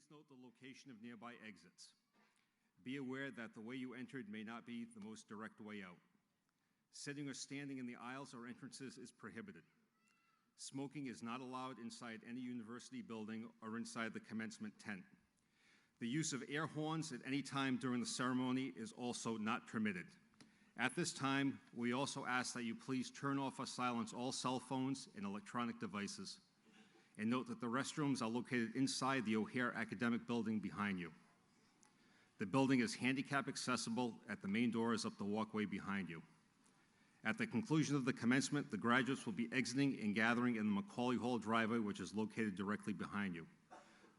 Please note the location of nearby exits. Be aware that the way you entered may not be the most direct way out. Sitting or standing in the aisles or entrances is prohibited. Smoking is not allowed inside any university building or inside the commencement tent. The use of air horns at any time during the ceremony is also not permitted. At this time, we also ask that you please turn off or silence all cell phones and electronic devices. And note that the restrooms are located inside the O'Hare Academic Building behind you. The building is handicap accessible at the main doors up the walkway behind you. At the conclusion of the commencement, the graduates will be exiting and gathering in the Macaulay Hall driveway, which is located directly behind you.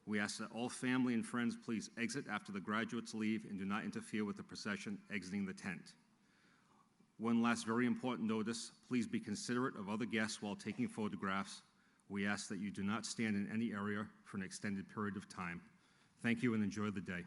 We ask that all family and friends please exit after the graduates leave and do not interfere with the procession exiting the tent. One last very important notice, please be considerate of other guests while taking photographs. We ask that you do not stand in any area for an extended period of time. Thank you and enjoy the day.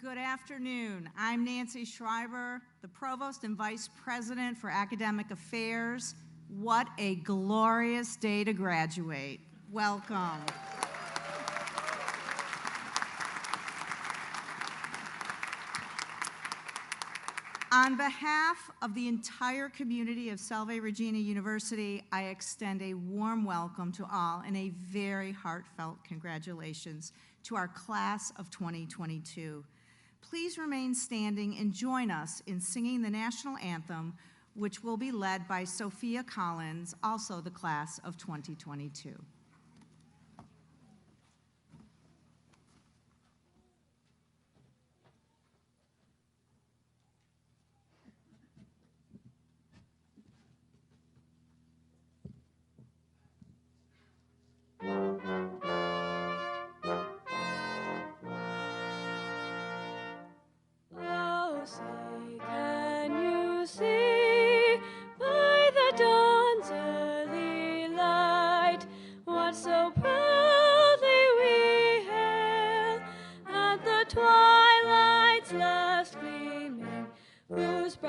Good afternoon. I'm Nancy Schreiber, the Provost and Vice President for Academic Affairs. What a glorious day to graduate. Welcome. On behalf of the entire community of Salve Regina University, I extend a warm welcome to all and a very heartfelt congratulations to our class of 2022. Please remain standing and join us in singing the national anthem, which will be led by Sophia Collins, also the class of 2022.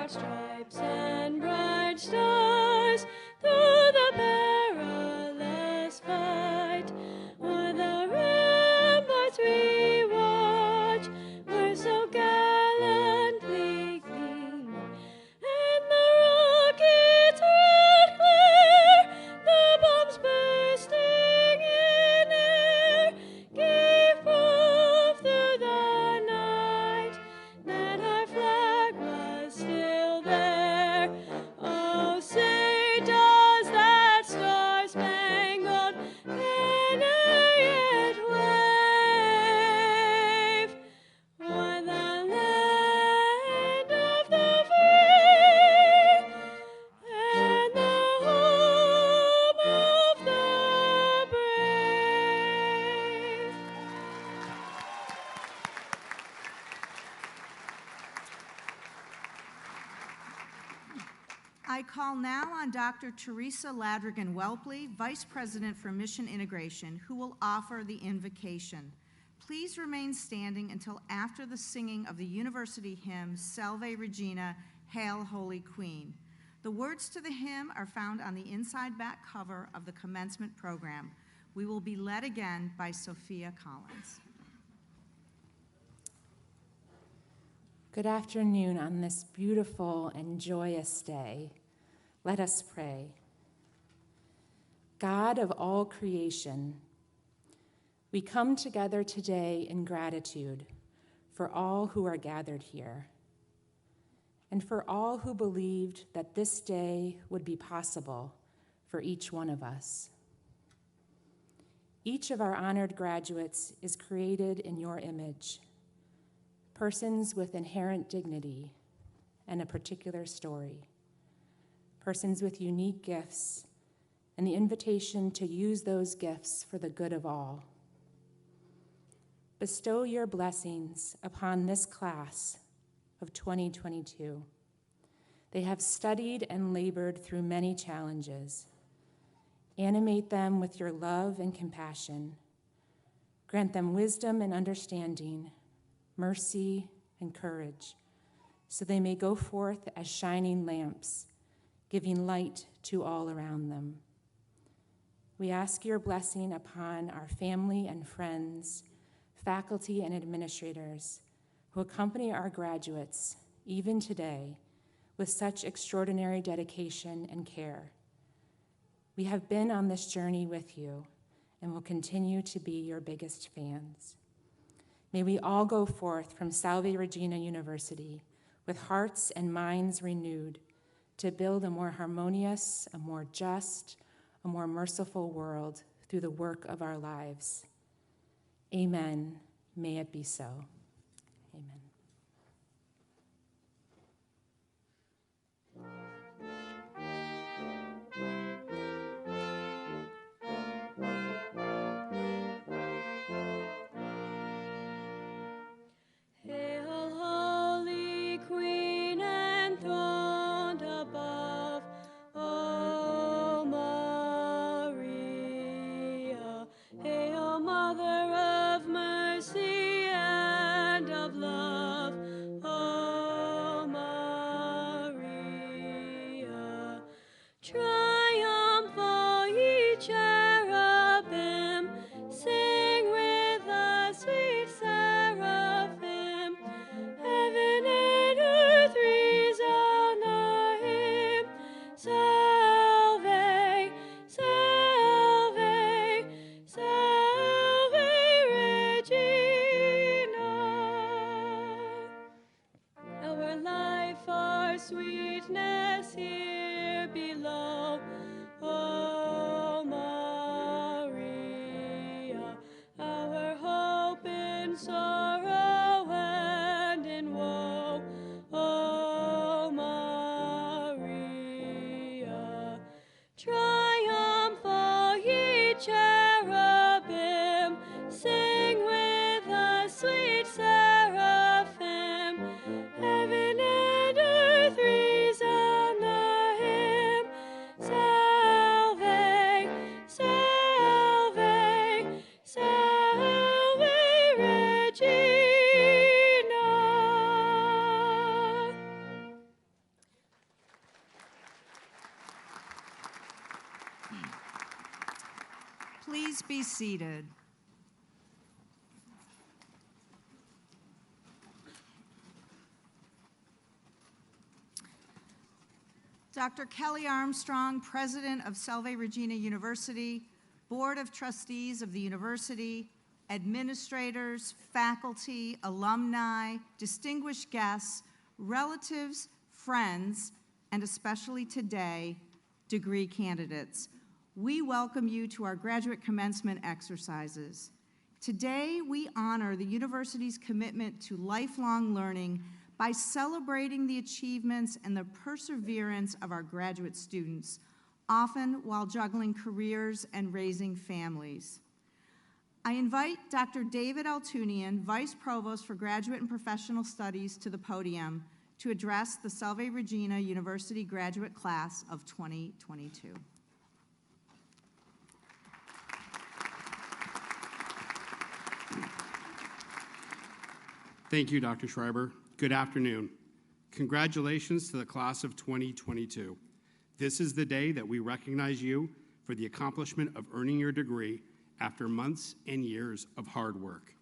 Stripes and bright stars through the perilous fight. O'er the ramparts we watch, where so gallantly gleam, and the rockets red glare, the bombs bursting in air, gave proof through the night that our flag was still there. Oh, say does that star-spangled banner yet wave o'er the land of the free and the home of the brave? I call now on Dr. Teresa Ladrigan-Welpley, Vice President for Mission Integration, who will offer the invocation. Please remain standing until after the singing of the university hymn, Salve Regina, Hail Holy Queen. The words to the hymn are found on the inside back cover of the commencement program. We will be led again by Sophia Collins. Good afternoon on this beautiful and joyous day. Let us pray. God of all creation, we come together today in gratitude for all who are gathered here and for all who believed that this day would be possible for each one of us. Each of our honored graduates is created in your image, persons with inherent dignity and a particular story, persons with unique gifts and the invitation to use those gifts for the good of all. Bestow your blessings upon this class of 2022. They have studied and labored through many challenges. Animate them with your love and compassion. Grant them wisdom and understanding, mercy and courage, so they may go forth as shining lamps, giving light to all around them. We ask your blessing upon our family and friends, faculty and administrators who accompany our graduates, even today, with such extraordinary dedication and care. We have been on this journey with you and will continue to be your biggest fans. May we all go forth from Salve Regina University with hearts and minds renewed to build a more harmonious, a more just, a more merciful world through the work of our lives. Amen. May it be so. Amen. Hail, Holy Queen, enthroned above, O Maria. Hail, Mother of mercy and of love. be seated. Dr. Kelly Armstrong, President of Salve Regina University, Board of Trustees of the university, administrators, faculty, alumni, distinguished guests, relatives, friends, and especially today, degree candidates. We welcome you to our graduate commencement exercises. Today, we honor the university's commitment to lifelong learning by celebrating the achievements and the perseverance of our graduate students, often while juggling careers and raising families. I invite Dr. David Altunian, Vice Provost for Graduate and Professional Studies, to the podium to address the Salve Regina University graduate class of 2022. Thank you, Dr. Schreiber. Good afternoon. Congratulations to the class of 2022. This is the day that we recognize you for the accomplishment of earning your degree after months and years of hard work.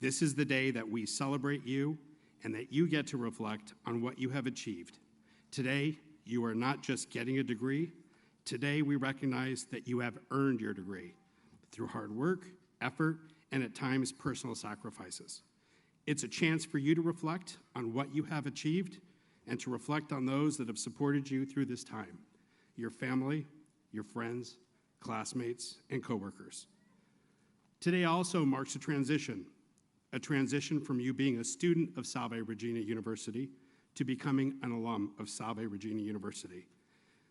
This is the day that we celebrate you and that you get to reflect on what you have achieved. Today, you are not just getting a degree. Today, we recognize that you have earned your degree through hard work, effort, and at times personal sacrifices. It's a chance for you to reflect on what you have achieved and to reflect on those that have supported you through this time, your family, your friends, classmates, and coworkers. Today also marks a transition from you being a student of Salve Regina University to becoming an alum of Salve Regina University.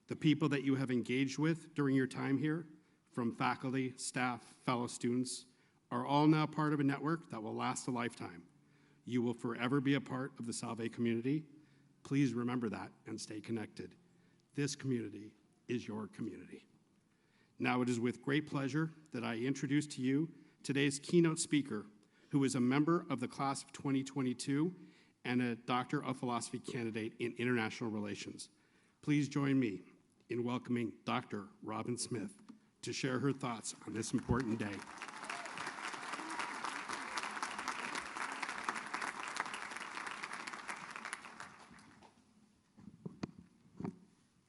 The people that you have engaged with during your time here, from faculty, staff, fellow students, are all now part of a network that will last a lifetime. You will forever be a part of the Salve community. Please remember that and stay connected. This community is your community. Now it is with great pleasure that I introduce to you today's keynote speaker, who is a member of the class of 2022 and a Doctor of Philosophy candidate in International Relations. Please join me in welcoming Dr. Robin Smith to share her thoughts on this important day.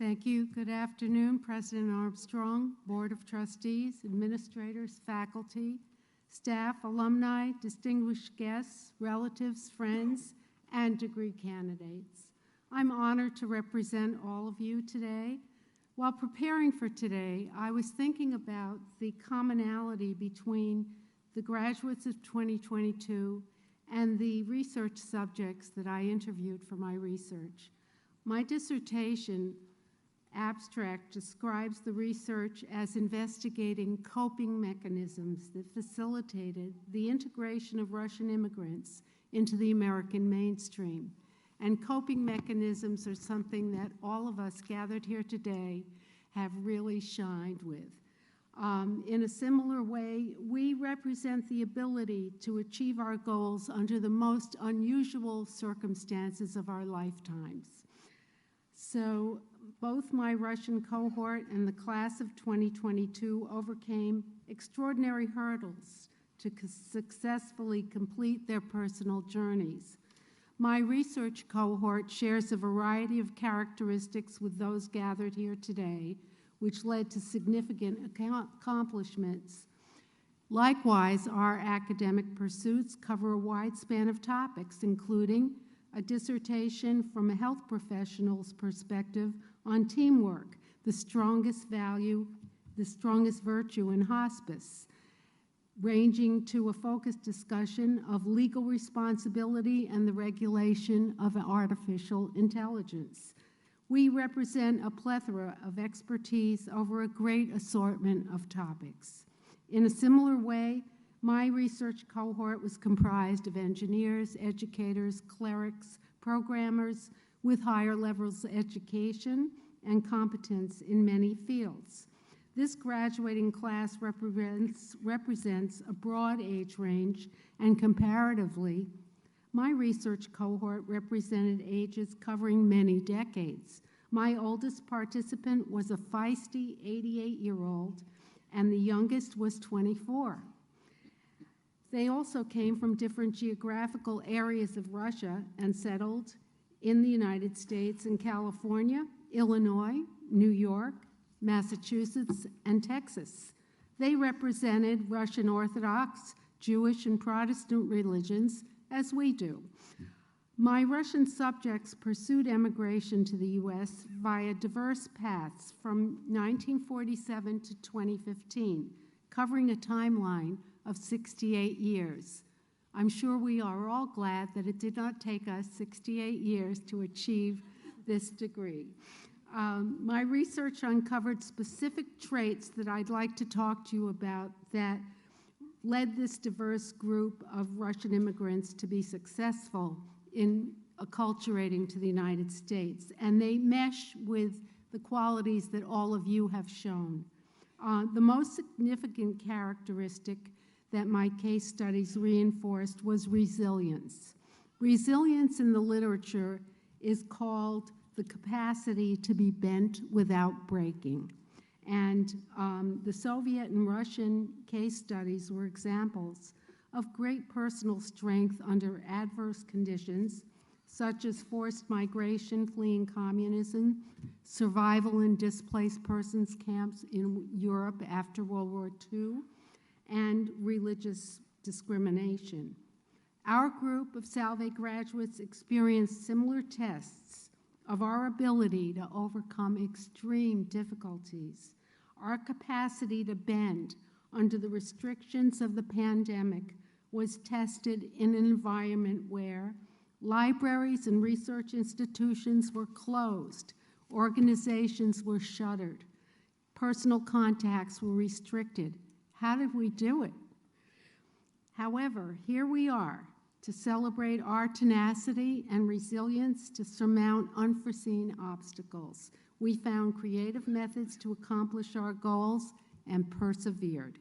Thank you. Good afternoon, President Armstrong, Board of Trustees, administrators, faculty, staff, alumni, distinguished guests, relatives, friends, and degree candidates. I'm honored to represent all of you today. While preparing for today, I was thinking about the commonality between the graduates of 2022 and the research subjects that I interviewed for my research. My dissertation abstract describes the research as investigating coping mechanisms that facilitated the integration of Russian immigrants into the American mainstream. And coping mechanisms are something that all of us gathered here today have really shined with. In a similar way, we represent the ability to achieve our goals under the most unusual circumstances of our lifetimes. So both my Russian cohort and the class of 2022 overcame extraordinary hurdles to successfully complete their personal journeys. My research cohort shares a variety of characteristics with those gathered here today, which led to significant accomplishments. Likewise, our academic pursuits cover a wide span of topics, including a dissertation from a health professional's perspective on teamwork, the strongest virtue in hospice, ranging to a focused discussion of legal responsibility and the regulation of artificial intelligence. We represent a plethora of expertise over a great assortment of topics. In a similar way, my research cohort was comprised of engineers, educators, clerics, programmers with higher levels of education and competence in many fields. This graduating class represents a broad age range, and comparatively, my research cohort represented ages covering many decades. My oldest participant was a feisty 88-year-old, and the youngest was 24. They also came from different geographical areas of Russia and settled in the United States and California, Illinois, New York, Massachusetts, and Texas. They represented Russian Orthodox, Jewish, and Protestant religions, as we do. My Russian subjects pursued emigration to the U.S. via diverse paths from 1947 to 2015, covering a timeline of 68 years. I'm sure we are all glad that it did not take us 68 years to achieve this degree. My research uncovered specific traits that I'd like to talk to you about that led this diverse group of Russian immigrants to be successful in acculturating to the United States, and they mesh with the qualities that all of you have shown. The most significant characteristic that my case studies reinforced was resilience. Resilience in the literature is called the capacity to be bent without breaking. And the Soviet and Russian case studies were examples of great personal strength under adverse conditions, such as forced migration fleeing communism, survival in displaced persons camps in Europe after World War II, and religious discrimination. Our group of Salve graduates experienced similar tests of our ability to overcome extreme difficulties, our capacity to bend under the restrictions of the pandemic was tested in an environment where libraries and research institutions were closed, organizations were shuttered, personal contacts were restricted. How did we do it? However, here we are to celebrate our tenacity and resilience to surmount unforeseen obstacles. We found creative methods to accomplish our goals and persevered.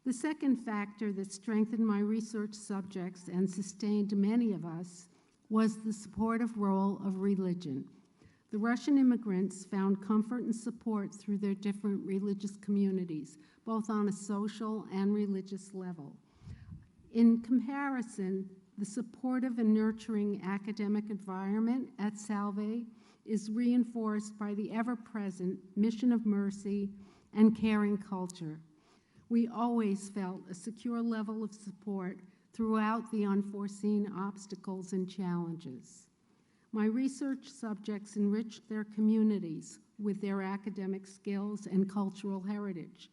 The second factor that strengthened my research subjects and sustained many of us was the supportive role of religion. The Russian immigrants found comfort and support through their different religious communities, both on a social and religious level. In comparison, the supportive and nurturing academic environment at Salve is reinforced by the ever-present mission of mercy and caring culture. We always felt a secure level of support throughout the unforeseen obstacles and challenges. My research subjects enriched their communities with their academic skills and cultural heritage.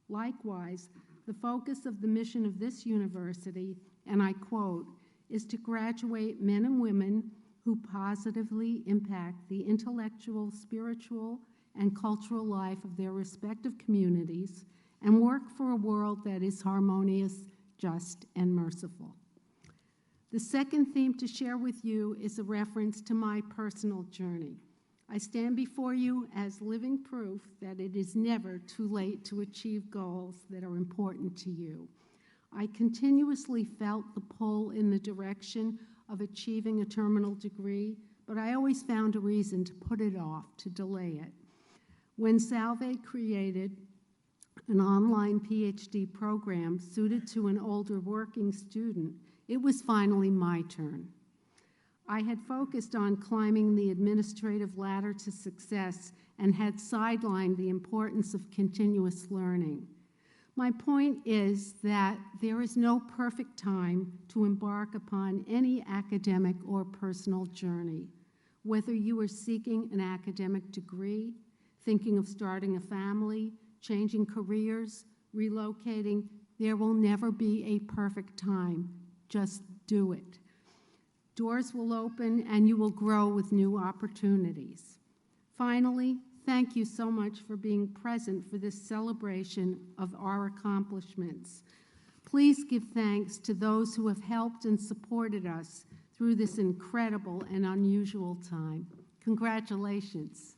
Likewise, the focus of the mission of this university, and I quote, is to graduate men and women who positively impact the intellectual, spiritual, and cultural life of their respective communities and work for a world that is harmonious, just, and merciful. The second theme to share with you is a reference to my personal journey. I stand before you as living proof that it is never too late to achieve goals that are important to you. I continuously felt the pull in the direction of achieving a terminal degree, but I always found a reason to put it off, to delay it. When Salve created an online PhD program suited to an older working student, it was finally my turn. I had focused on climbing the administrative ladder to success and had sidelined the importance of continuous learning. My point is that there is no perfect time to embark upon any academic or personal journey. Whether you are seeking an academic degree, thinking of starting a family, changing careers, relocating, there will never be a perfect time. Just do it. Doors will open and you will grow with new opportunities. Finally, thank you so much for being present for this celebration of our accomplishments. Please give thanks to those who have helped and supported us through this incredible and unusual time. Congratulations.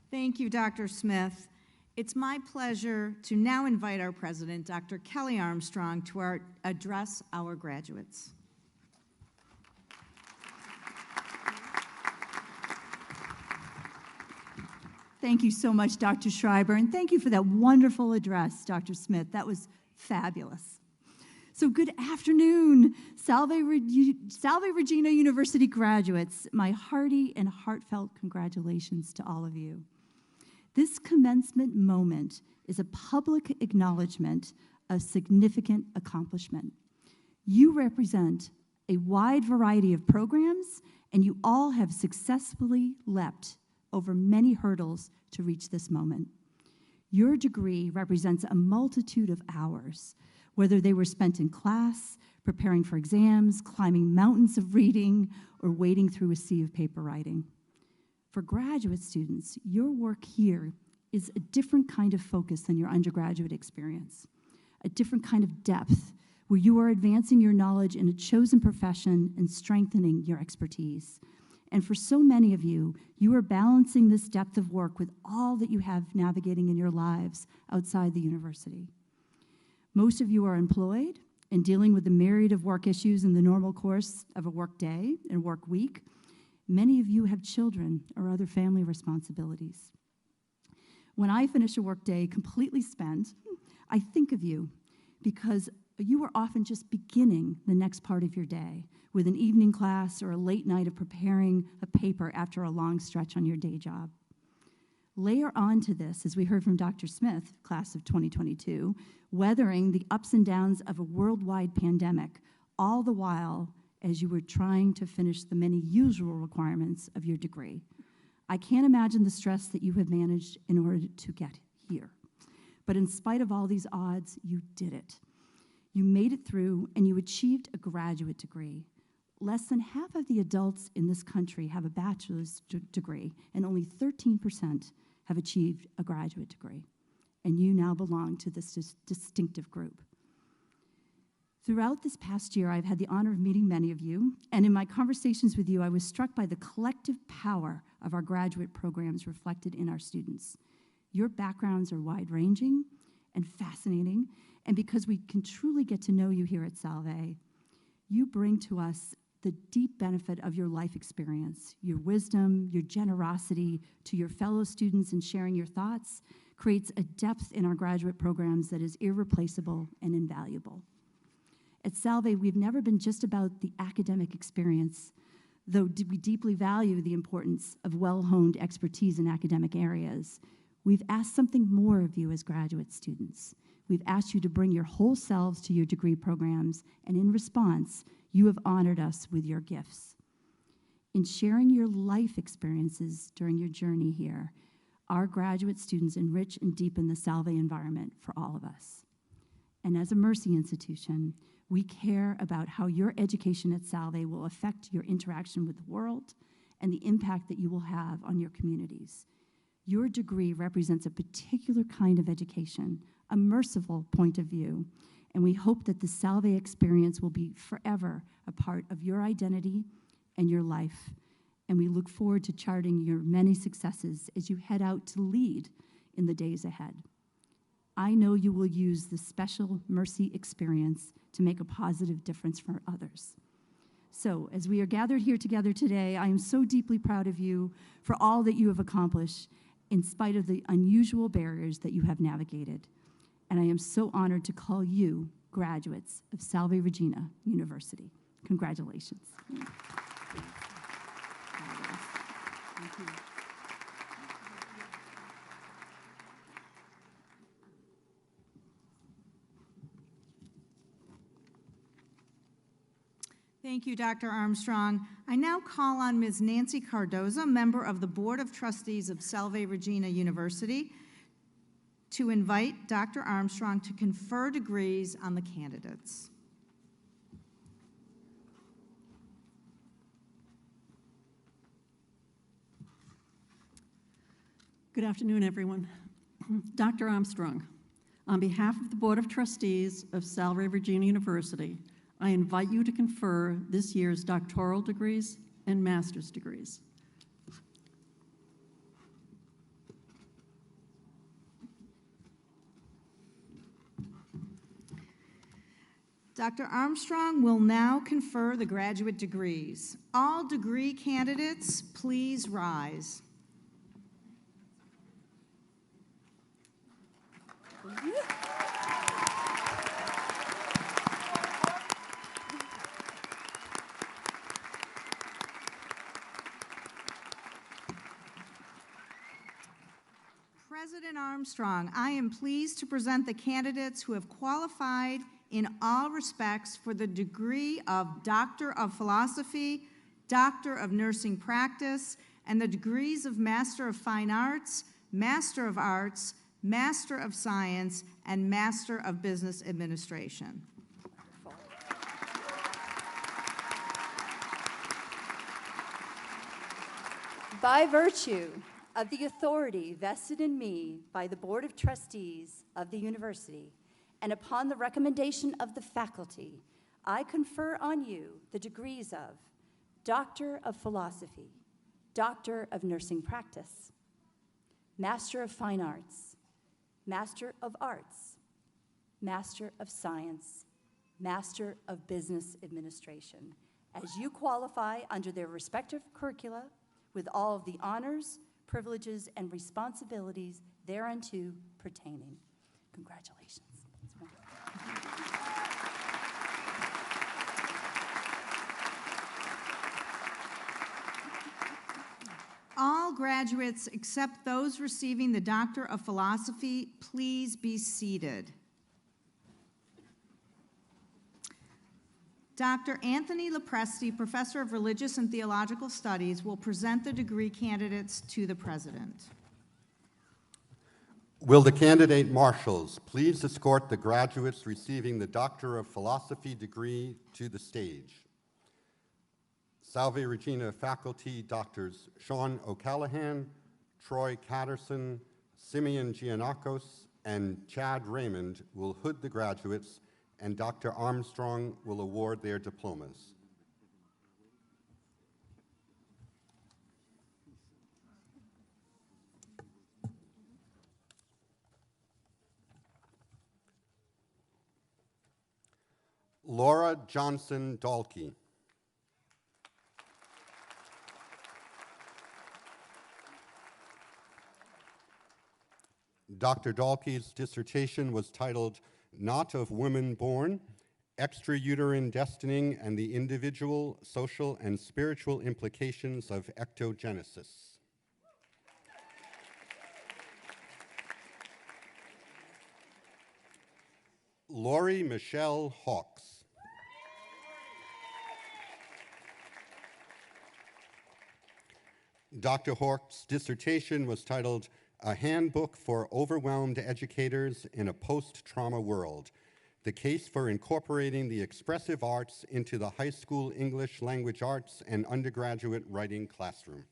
Thank you, Dr. Smith. It's my pleasure to now invite our president, Dr. Kelly Armstrong, to address our graduates. Thank you so much, Dr. Schreiber, and thank you for that wonderful address, Dr. Smith. That was fabulous. So good afternoon, Salve Regina University graduates. My hearty and heartfelt congratulations to all of you. This commencement moment is a public acknowledgement of significant accomplishment. You represent a wide variety of programs, and you all have successfully leapt over many hurdles to reach this moment. Your degree represents a multitude of hours, whether they were spent in class, preparing for exams, climbing mountains of reading, or wading through a sea of paper writing. For graduate students, your work here is a different kind of focus than your undergraduate experience, a different kind of depth, where you are advancing your knowledge in a chosen profession and strengthening your expertise. And for so many of you, you are balancing this depth of work with all that you have navigating in your lives outside the university. Most of you are employed and dealing with the myriad of work issues in the normal course of a work day and work week. Many of you have children or other family responsibilities. When I finish a work day completely spent, I think of you because you are often just beginning the next part of your day with an evening class or a late night of preparing a paper after a long stretch on your day job. Layer on to this, as we heard from Dr. Smith, class of 2022, weathering the ups and downs of a worldwide pandemic, all the while as you were trying to finish the many usual requirements of your degree. I can't imagine the stress that you have managed in order to get here. But in spite of all these odds, you did it. You made it through, and you achieved a graduate degree. Less than half of the adults in this country have a bachelor's degree, and only 13% have achieved a graduate degree. And you now belong to this distinctive group. Throughout this past year, I've had the honor of meeting many of you, and in my conversations with you, I was struck by the collective power of our graduate programs reflected in our students. Your backgrounds are wide-ranging and fascinating, and because we can truly get to know you here at Salve, you bring to us the deep benefit of your life experience, your wisdom, your generosity to your fellow students and sharing your thoughts creates a depth in our graduate programs that is irreplaceable and invaluable. At Salve, we've never been just about the academic experience, though we deeply value the importance of well-honed expertise in academic areas. We've asked something more of you as graduate students. We've asked you to bring your whole selves to your degree programs, and in response, you have honored us with your gifts. In sharing your life experiences during your journey here, our graduate students enrich and deepen the Salve environment for all of us. And as a Mercy institution, we care about how your education at Salve will affect your interaction with the world and the impact that you will have on your communities. Your degree represents a particular kind of education, a merciful point of view, and we hope that the Salve experience will be forever a part of your identity and your life. And we look forward to charting your many successes as you head out to lead in the days ahead. I know you will use this special Mercy experience to make a positive difference for others. So, as we are gathered here together today, I am so deeply proud of you for all that you have accomplished in spite of the unusual barriers that you have navigated. And I am so honored to call you graduates of Salve Regina University. Congratulations. Thank you. Thank you, Dr. Armstrong. I now call on Ms. Nancy Cardoza, member of the Board of Trustees of Salve Regina University, to invite Dr. Armstrong to confer degrees on the candidates. Good afternoon, everyone. Dr. Armstrong, on behalf of the Board of Trustees of Salve Regina University, I invite you to confer this year's doctoral degrees and master's degrees. Dr. Armstrong will now confer the graduate degrees. All degree candidates, please rise. President Armstrong, I am pleased to present the candidates who have qualified in all respects for the degree of Doctor of Philosophy, Doctor of Nursing Practice, and the degrees of Master of Fine Arts, Master of Arts, Master of Science, and Master of Business Administration. By virtue of the authority vested in me by the Board of Trustees of the university, and upon the recommendation of the faculty, I confer on you the degrees of Doctor of Philosophy, Doctor of Nursing Practice, Master of Fine Arts, Master of Arts, Master of Science, Master of Business Administration, as you qualify under their respective curricula with all of the honors, privileges, and responsibilities thereunto pertaining. Congratulations. All graduates except those receiving the Doctor of Philosophy, please be seated. Dr. Anthony Lopresti, Professor of Religious and Theological Studies, will present the degree candidates to the President. Will the candidate marshals please escort the graduates receiving the Doctor of Philosophy degree to the stage? Salve Regina faculty, Drs. Sean O'Callahan, Troy Catterson, Simeon Giannakos, and Chad Raymond will hood the graduates, and Dr. Armstrong will award their diplomas. Laura Johnson Dalkey. Dr. Dalkey's dissertation was titled Not of Woman Born, Extrauterine Destining and the Individual, Social, and Spiritual Implications of Ectogenesis. Lori Michelle Hawks. Dr. Hawks' dissertation was titled A Handbook for Overwhelmed Educators in a Post-Trauma World, the case for incorporating the expressive arts into the high school English language arts and undergraduate writing classroom.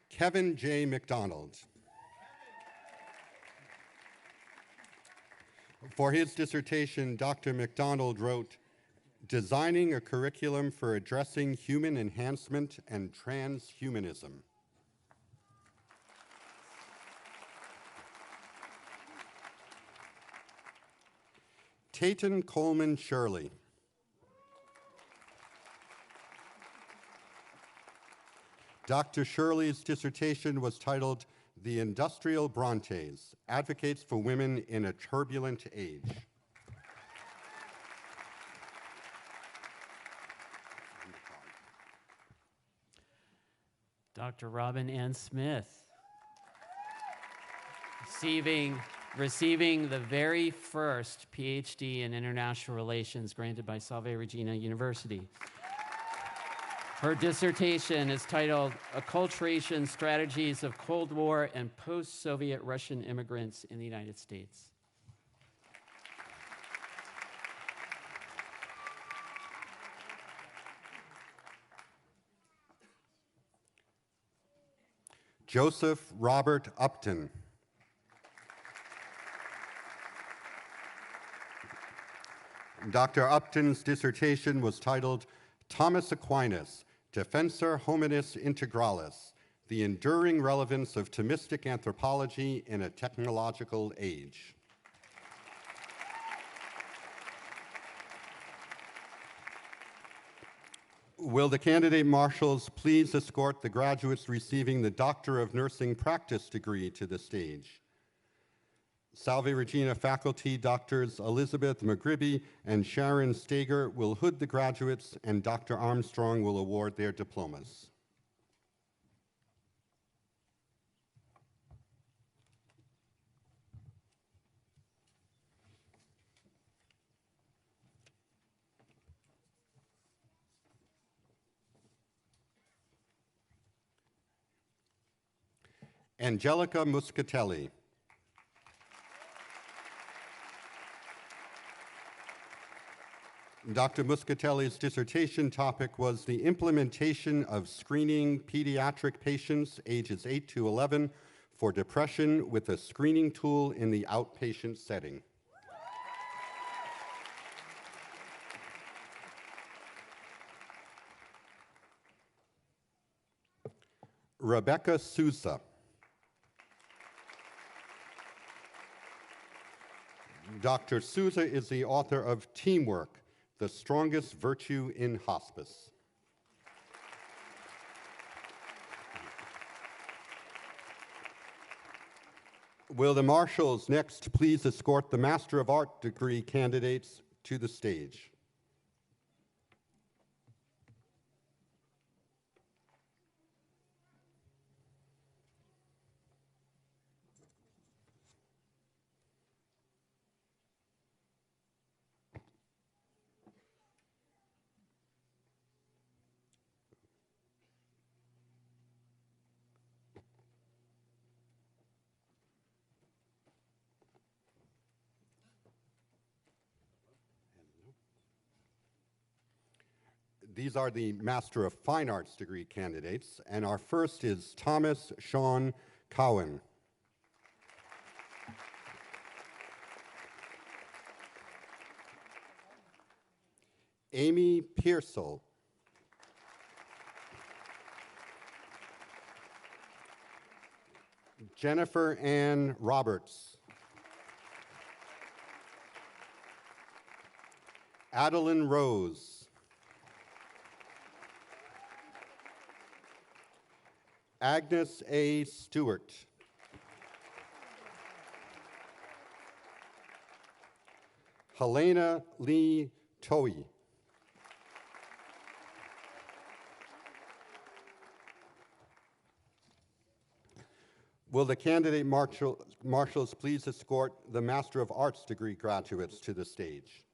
Kevin J. McDonald. For his dissertation, Dr. McDonald wrote, Designing a Curriculum for Addressing Human Enhancement and Transhumanism. Tayton Coleman Shirley. Dr. Shirley's dissertation was titled The Industrial Brontes, Advocates for Women in a Turbulent Age. Dr. Robin Ann Smith, receiving the very first PhD in International Relations granted by Salve Regina University. Her dissertation is titled Acculturation Strategies of Cold War and Post-Soviet Russian Immigrants in the United States. Joseph Robert Upton. Dr. Upton's dissertation was titled Thomas Aquinas, Defensor Hominis Integralis, The Enduring Relevance of Thomistic Anthropology in a Technological Age. Will the candidate marshals please escort the graduates receiving the Doctor of Nursing Practice degree to the stage? Salve Regina faculty Doctors Elizabeth McGribby and Sharon Stager will hood the graduates, and Dr. Armstrong will award their diplomas. Angelica Muscatelli. Dr. Muscatelli's dissertation topic was the implementation of screening pediatric patients ages 8 to 11 for depression with a screening tool in the outpatient setting. Rebecca Sousa. Dr. Sousa is the author of Teamwork, the Strongest Virtue in Hospice. Will the marshals next please escort the Master of Art degree candidates to the stage? These are the Master of Fine Arts degree candidates, and our first is Thomas Sean Cowan. Amy Pearsall. Jennifer Ann Roberts. Adeline Rose. Agnes A. Stewart. Helena Lee Toey. Will the candidate marshals please escort the Master of Arts degree graduates to the stage?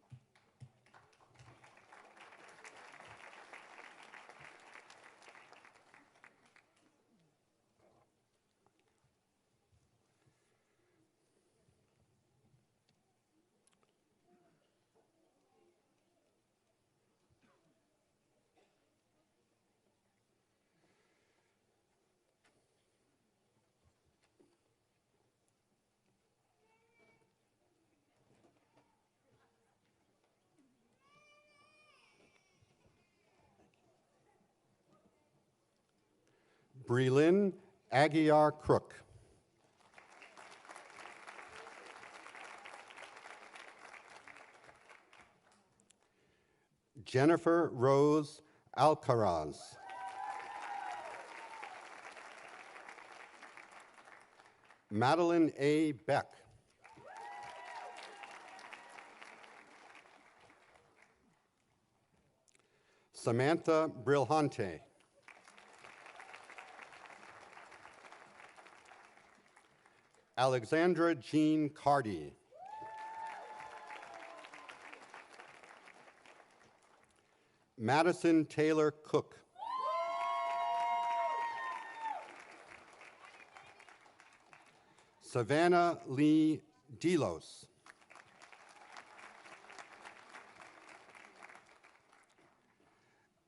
Breelyn Aguiar Crook. Jennifer Rose Alcaraz. Madeline A. Beck. Samantha Brilhante. Alexandra Jean Cardy. Madison Taylor Cook. Savannah Lee Delos.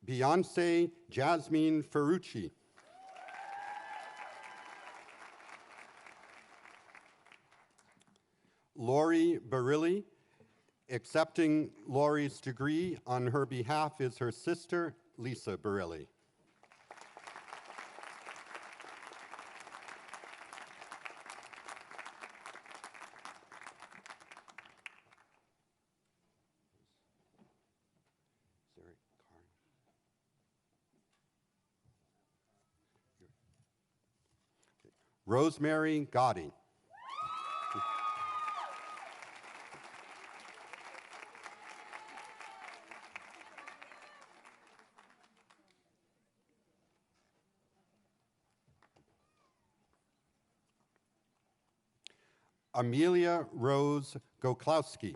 Beyonce Jasmine Ferrucci. Lori Barilli. Accepting Lori's degree on her behalf is her sister, Lisa Barilli. Rosemary Gotti. Amelia Rose Goklowski.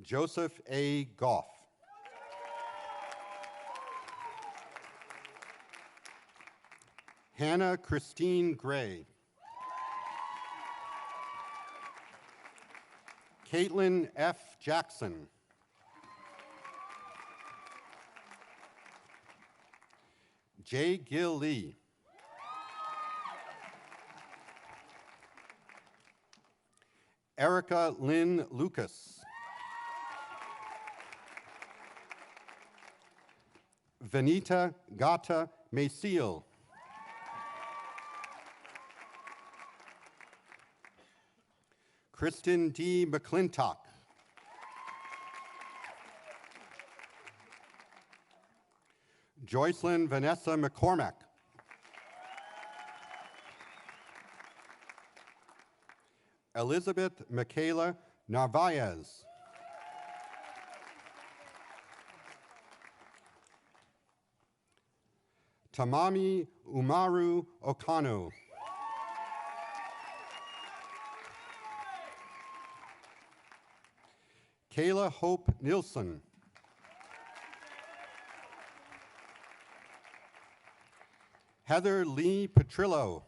Joseph A. Goff. Hannah Christine Gray. Caitlin F. Jackson. J. Gil Lee. Erica Lynn Lucas. Vanita Gata Maciel. Kristen D. McClintock. Joycelyn Vanessa McCormack. Elizabeth Michaela Narvaez. Tamami Umaru Okano. Kayla Hope Nilsson. Heather Lee Petrillo.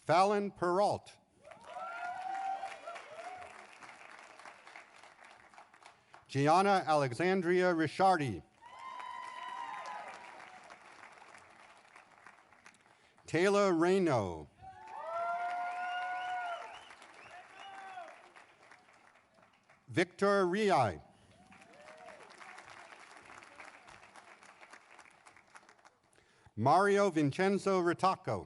Fallon Peralt. Gianna Alexandria Rishardi. Taylor Reyno. Victor Riai. Mario Vincenzo Ritacco.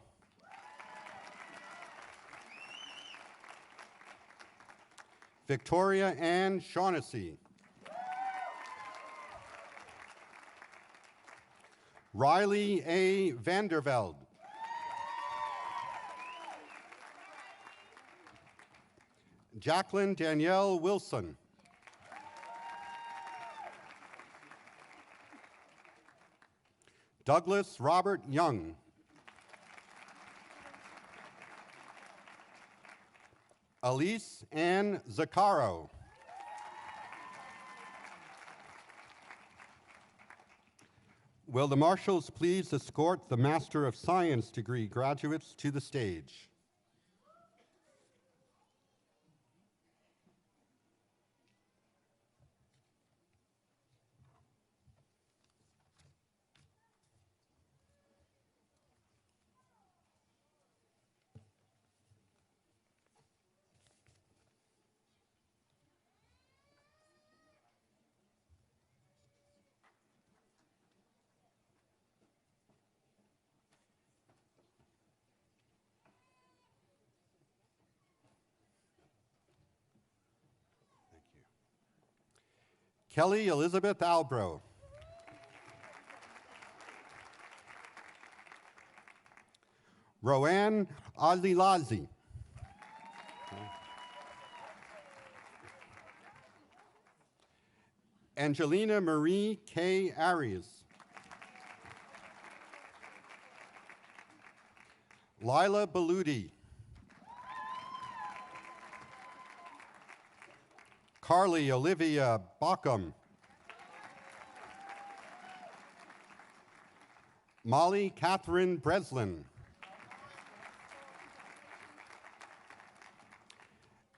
Victoria Ann Shaughnessy. Riley A. Vandervelde. Jacqueline Danielle Wilson. Douglas Robert Young. Elise Ann Zaccaro. Will the marshals please escort the Master of Science degree graduates to the stage? Kelly Elizabeth Albro. Roanne Alilazi. Angelina Marie K. Arias. Lila Baludi. Carly Olivia Bockham. Molly Catherine Breslin.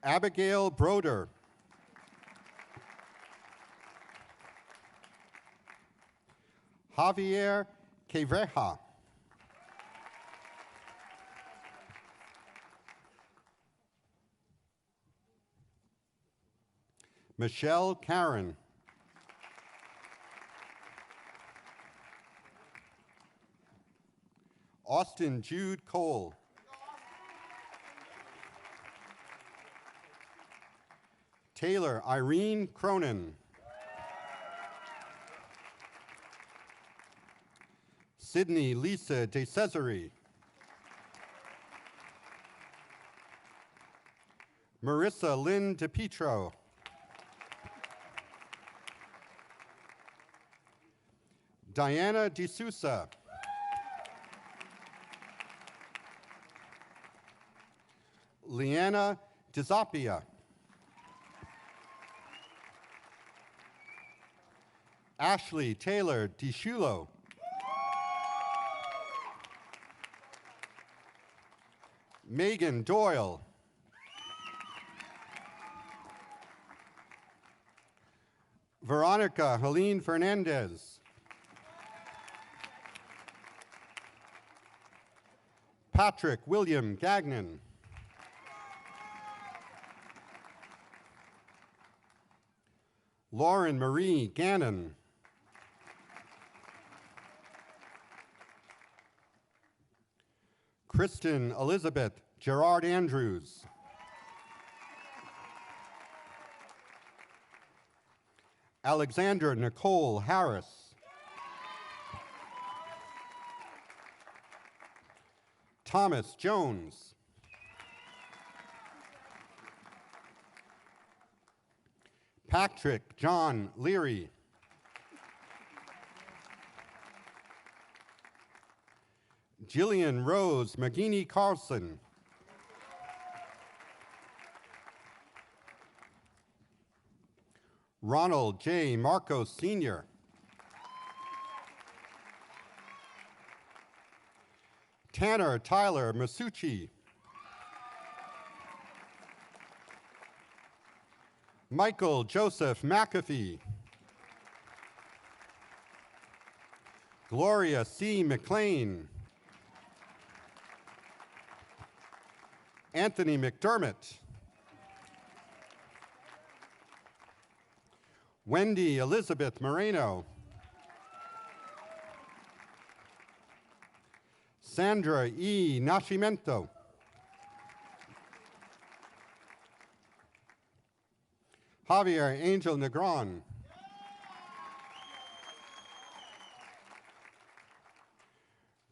Abigail Broder. Javier Quevreja. Michelle Karen. Austin Jude Cole. Taylor Irene Cronin. Sydney Lisa De Cesare. Marissa Lynn DePietro. Diana D'Souza. Leanna DeZapia. Ashley Taylor DiSciullo. Megan Doyle. Veronica Helene Fernandez. Patrick William Gagnon. Lauren Marie Gannon. Kristen Elizabeth Gerard Andrews. Alexandra Nicole Harris. Thomas Jones. Patrick John Leary. Jillian Rose McGinney Carlson. Ronald J. Marcos Sr. Tanner Tyler Masucci. Michael Joseph McAfee. Gloria C. McLean. Anthony McDermott. Wendy Elizabeth Moreno. Sandra E. Nascimento. Javier Angel Negron.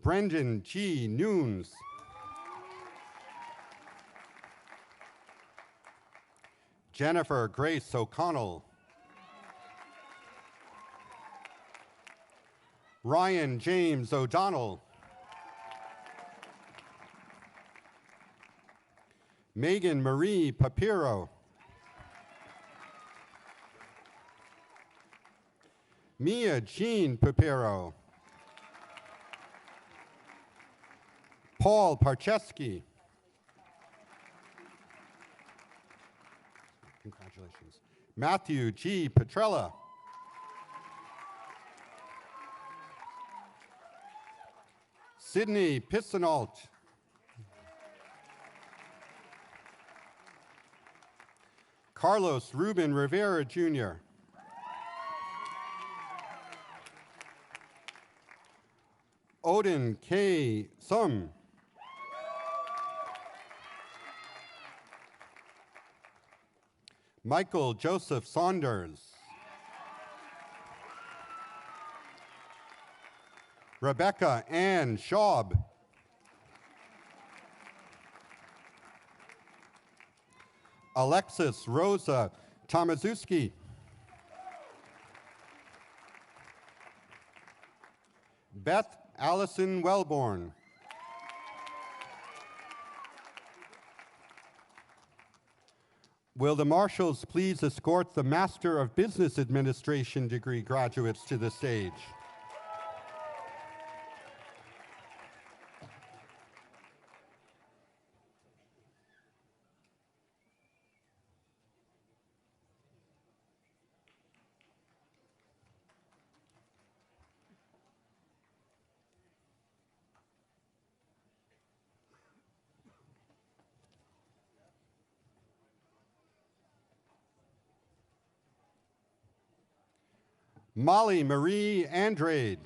Brendan G. Nunes. Jennifer Grace O'Connell. Ryan James O'Donnell. Megan Marie Papiro. Mia Jean Papiro. Paul Parcheski. Congratulations. Matthew G. Petrella. Sydney Pisanault. Carlos Ruben Rivera Jr. Odin K. Sum. Michael Joseph Saunders. Rebecca Ann Schaub. Alexis Rosa Tomaszewski. Beth Allison Wellborn. Will the marshals please escort the Master of Business Administration degree graduates to the stage? Molly Marie Andrade.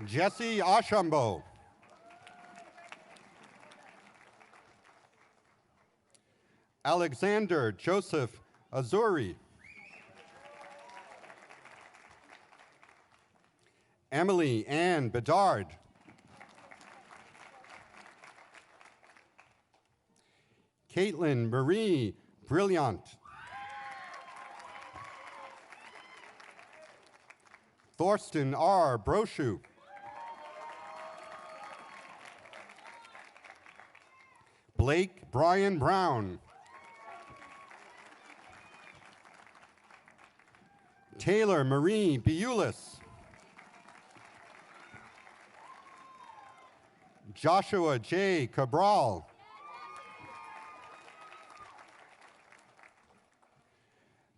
Jesse Ashambo. Alexander Joseph Azuri. Emily Ann Bedard. Caitlin Marie Brilliant. Thorsten R. Brochu. Blake Brian Brown. Taylor Marie Beulis. Joshua J. Cabral.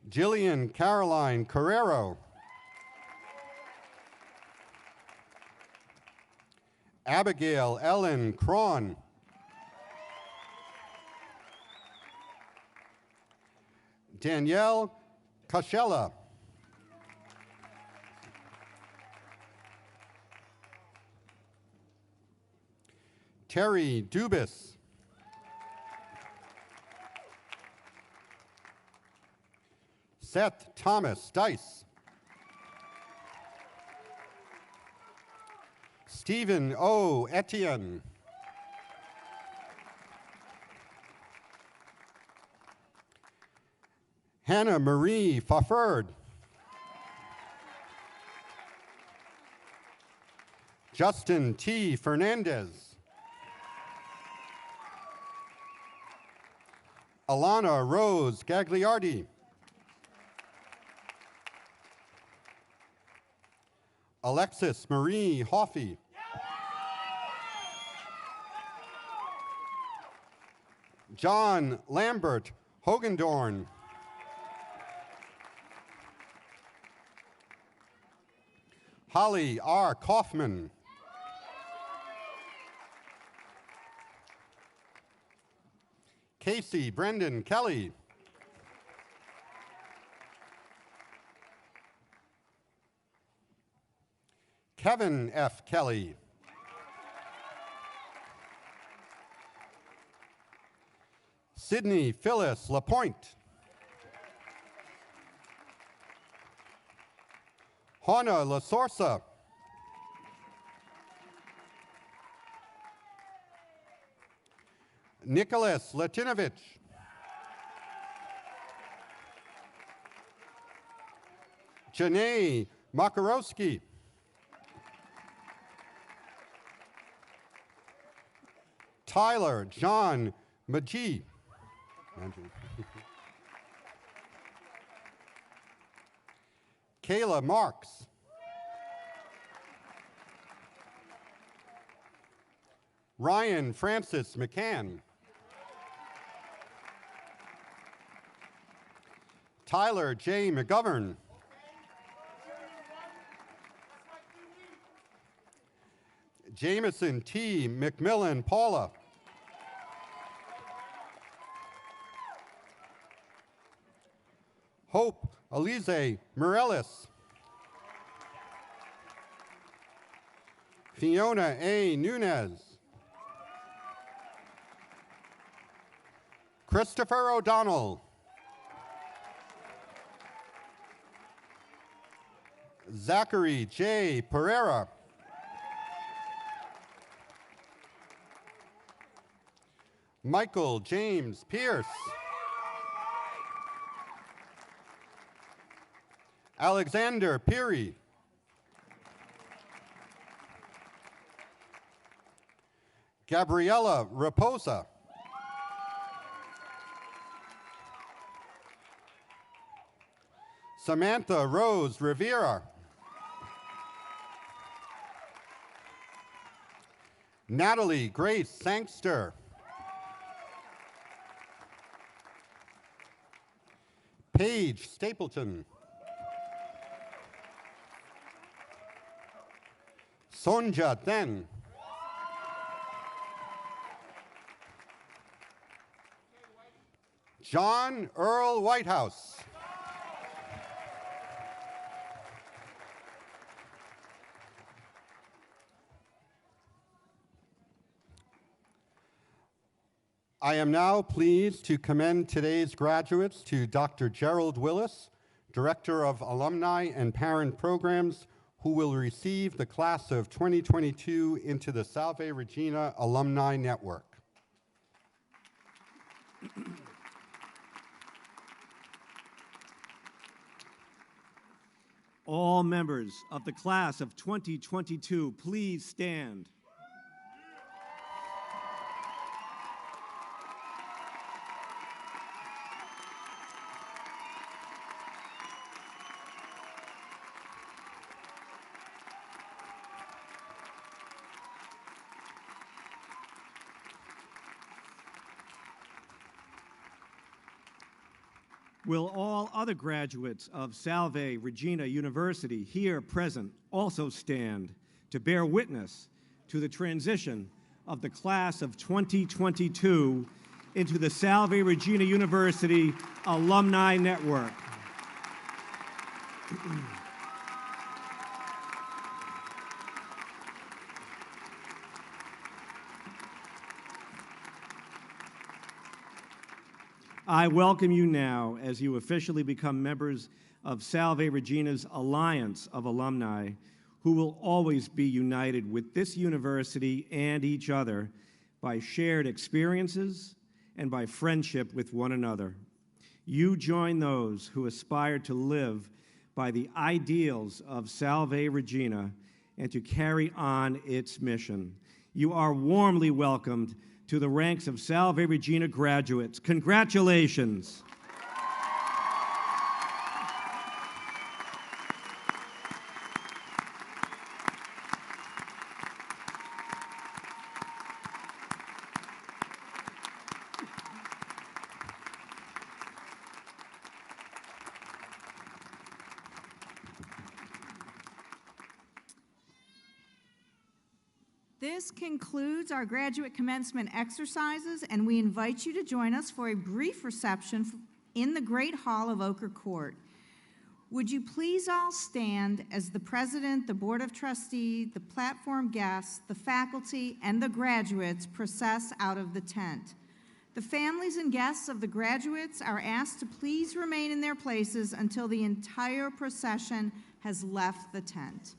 Jillian Caroline Carrero. Abigail Ellen Cron. Danielle Cachella. Terry Dubis. Seth Thomas Dice. Stephen O. Etienne. Hannah Marie Fafford. Justin T. Fernandez. Alana Rose Gagliardi. Alexis Marie Hoffey. John Lambert Hogendorn. Holly R. Kaufman. Casey Brendan Kelly. Kevin F. Kelly. Sydney Phyllis Lapointe. Hana Lasorsa. Nicholas Latinovich. Janae Makarowski. Tyler John Magee. Kayla Marks. Ryan Francis McCann. Tyler J. McGovern. Jameson T. McMillan Paula. Hope Alize Morellis. Fiona A. Nunez. Christopher O'Donnell. Zachary J. Pereira. Michael James Pierce. Alexander Peary. Gabriella Raposa. Samantha Rose Rivera. Natalie Grace Sangster. Paige Stapleton. Sonja Then. John Earl Whitehouse. I am now pleased to commend today's graduates to Dr. Gerald Willis, Director of Alumni and Parent Programs, who will receive the class of 2022 into the Salve Regina Alumni Network. All members of the class of 2022, please stand. Will all other graduates of Salve Regina University here present also stand to bear witness to the transition of the class of 2022 into the Salve Regina University Alumni Network? I welcome you now as you officially become members of Salve Regina's Alliance of Alumni, who will always be united with this university and each other by shared experiences and by friendship with one another. You join those who aspire to live by the ideals of Salve Regina and to carry on its mission. You are warmly welcomed to the ranks of Salve Regina graduates. Congratulations. This concludes our graduate commencement exercises, and we invite you to join us for a brief reception in the Great Hall of Ochre Court. Would you please all stand as the President, the Board of Trustees, the platform guests, the faculty, and the graduates process out of the tent. The families and guests of the graduates are asked to please remain in their places until the entire procession has left the tent.